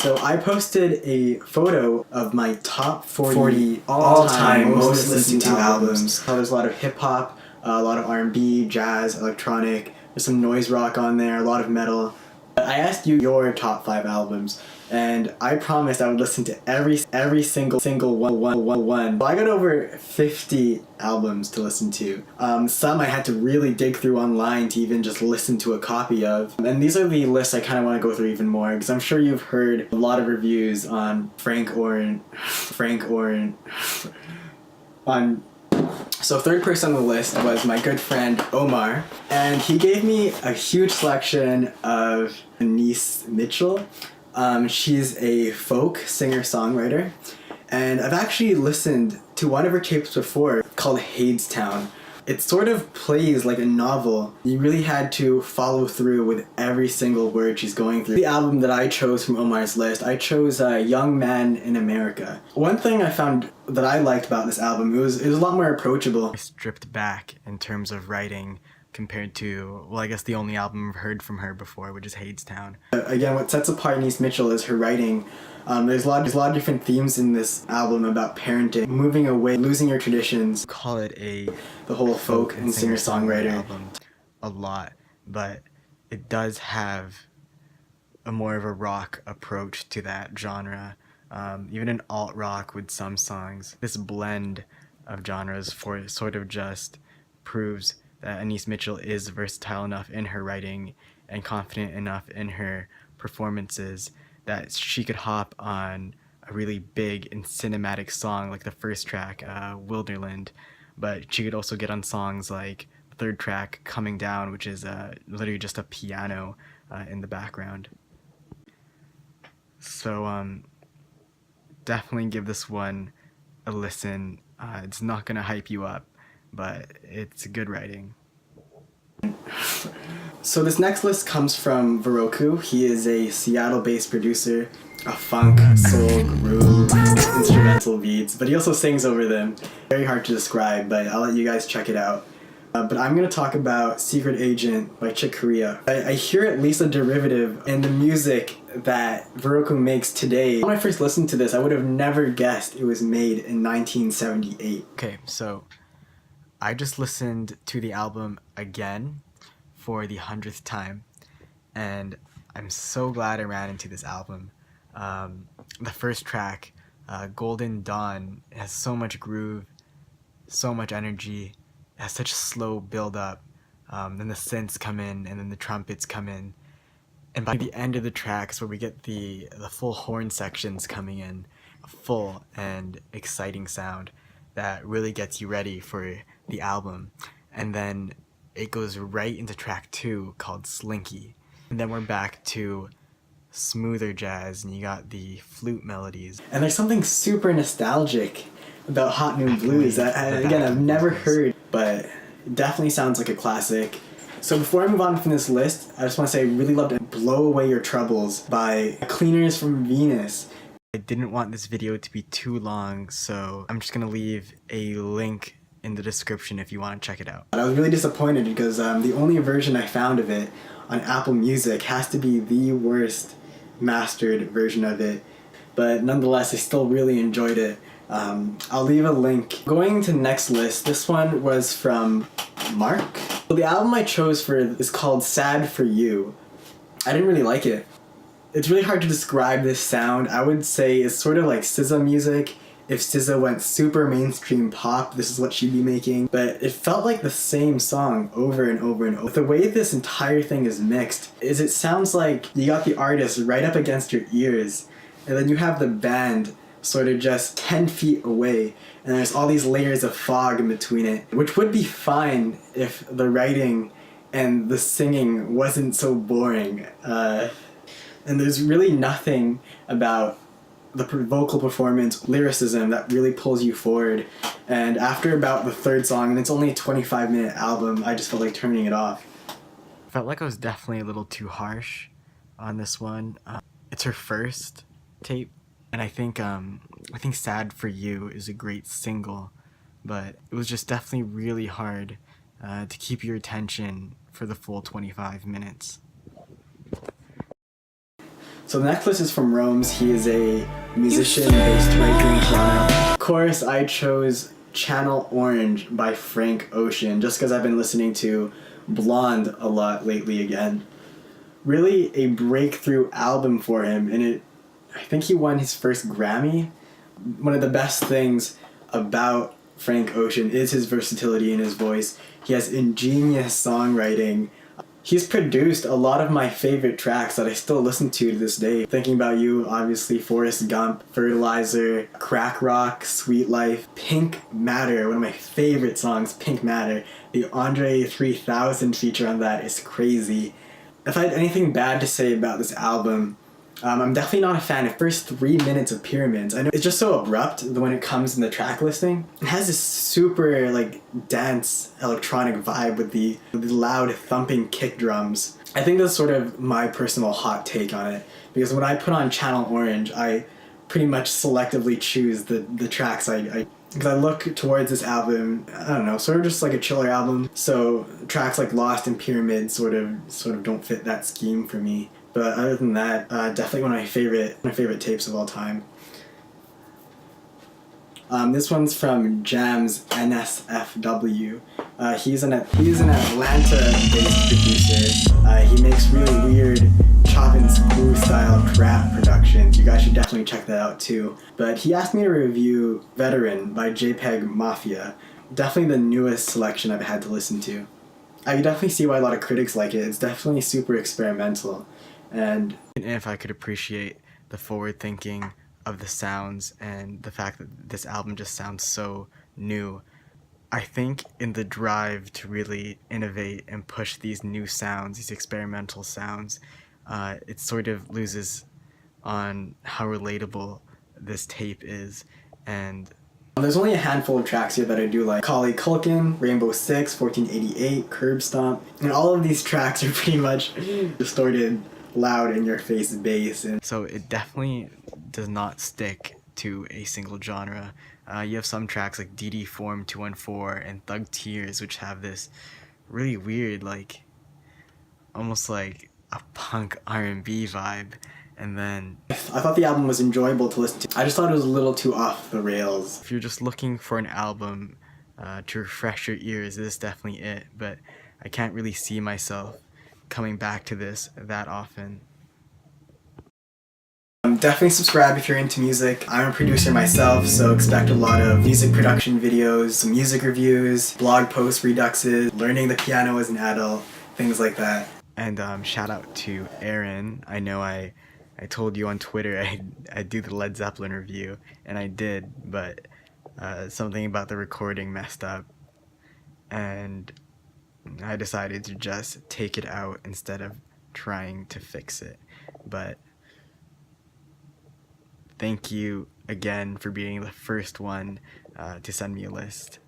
So I posted a photo of my top 40 all-time most listened to albums. So there's a lot of hip-hop, a lot of R&B, jazz, electronic, there's some noise rock on there, a lot of metal. I asked you your top 5 albums, and I promised I would listen to every single one. Well, I got over 50 albums to listen to. Some I had to really dig through online to even just listen to a copy of. And these are the lists I kind of want to go through even more, because I'm sure you've heard a lot of reviews on So third person on the list was my good friend OMAR, and he gave me a huge selection of Anais Mitchell. She's a folk singer-songwriter, and I've actually listened to one of her tapes before called Hadestown. It sort of plays like a novel. You really had to follow through with every single word she's going through. The album that I chose from Omar's list, I chose Young Man in America. One thing I found that I liked about this album, it was a lot more approachable. Stripped back in terms of writing compared to, well, I guess the only album I've heard from her before, which is Hadestown. Again, what sets apart Anais Mitchell is her writing. There's a lot of different themes in this album about parenting, moving away, losing your traditions. Call it the whole folk and singer-songwriter album a lot, but it does have a more of a rock approach to that genre. Even an alt-rock with some songs. This blend of genres sort of just proves that Anais Mitchell is versatile enough in her writing and confident enough in her performances that she could hop on a really big and cinematic song like the first track, Wilderland, but she could also get on songs like the third track, Coming Down, which is literally just a piano in the background. So definitely give this one a listen. It's not gonna hype you up, but it's good writing. So this next list comes from VOROKKU. He is a Seattle-based producer, a funk, soul, groove, instrumental beats, but he also sings over them. Very hard to describe, but I'll let you guys check it out. But I'm going to talk about Secret Agent by Chick Corea. I hear at least a derivative in the music that VOROKKU makes today. When I first listened to this, I would have never guessed it was made in 1978. Okay, so I just listened to the album again for the 100th time, and I'm so glad I ran into this album. The first track, Golden Dawn, has so much groove, so much energy, it has such a slow build up, then the synths come in, and then the trumpets come in, and by the end of the tracks where we get the full horn sections coming in, a full and exciting sound that really gets you ready for the album. And then it goes right into track 2 called Slinky. And then we're back to smoother jazz, and you got the flute melodies. And there's something super nostalgic about Hot Noon Blues that, again, I've never heard, but it definitely sounds like a classic. So before I move on from this list, I just want to say I really loved Blow Away Your Troubles by Cleaners from Venus. I didn't want this video to be too long, so I'm just going to leave a link in the description if you want to check it out. I was really disappointed because the only version I found of it on Apple Music has to be the worst mastered version of it, but nonetheless I still really enjoyed it. I'll leave a link. Going to the next list, this one was from MARC. So the album I chose for is called Sad For You. I didn't really like it. It's really hard to describe this sound. I would say it's sort of like SZA music. If SZA went super mainstream pop, this is what she'd be making. But it felt like the same song over and over and over. The way this entire thing is mixed is it sounds like you got the artist right up against your ears, and then you have the band sort of just 10 feet away, and there's all these layers of fog in between it, which would be fine if the writing and the singing wasn't so boring. And there's really nothing about the vocal performance, lyricism that really pulls you forward. And after about the third song, and it's only a 25-minute album, I just felt like turning it off. I felt like I was definitely a little too harsh on this one. It's her first tape, and I think Sad For You is a great single, but it was just definitely really hard to keep your attention for the full 25 minutes. So the next list is from Rome's. He is a musician based right here in Toronto. Of course, I chose Channel Orange by Frank Ocean just because I've been listening to Blonde a lot lately again. Really a breakthrough album for him, and I think he won his first Grammy. One of the best things about Frank Ocean is his versatility in his voice. He has ingenious songwriting. He's produced a lot of my favorite tracks that I still listen to this day. Thinking About You, obviously, Forrest Gump, Fertilizer, Crack Rock, Sweet Life, Pink Matter, one of my favorite songs, Pink Matter. The Andre 3000 feature on that is crazy. If I had anything bad to say about this album, I'm definitely not a fan of first 3 minutes of Pyramids. I know it's just so abrupt when it comes in the track listing. It has this super dance electronic vibe with the loud thumping kick drums. I think that's sort of my personal hot take on it, because when I put on Channel Orange, I pretty much selectively choose the tracks because I look towards this album, I don't know, sort of just like a chiller album. So tracks like Lost and Pyramids sort of don't fit that scheme for me. But other than that, definitely one of my favorite tapes of all time. This one's from Jam's NSFW. He's an Atlanta-based producer. He makes really weird chop and screw style trap productions. You guys should definitely check that out too. But he asked me to review Veteran by JPEG Mafia. Definitely the newest selection I've had to listen to. I can definitely see why a lot of critics like it. It's definitely super experimental. And if I could appreciate the forward thinking of the sounds and the fact that this album just sounds so new, I think in the drive to really innovate and push these new sounds, these experimental sounds, it sort of loses on how relatable this tape is. And there's only a handful of tracks here that I do like. Macaulay Culkin, Rainbow Six, 1488, Curb Stomp, and all of these tracks are pretty much distorted, loud in-your-face bass, and so it definitely does not stick to a single genre. You have some tracks like DD Form 214 and Thug Tears, which have this really weird, almost like a punk R&B vibe. And then I thought the album was enjoyable to listen to. I just thought it was a little too off the rails. If you're just looking for an album to refresh your ears, this is definitely it. But I can't really see myself coming back to this that often. Definitely subscribe if you're into music. I'm a producer myself, so expect a lot of music production videos, some music reviews, blog post reduxes, learning the piano as an adult, things like that. And shout out to Aaron. I know I told you on Twitter I'd do the Led Zeppelin review, and I did, but something about the recording messed up, and I decided to just take it out instead of trying to fix it. But thank you again for being the first one to send me a list.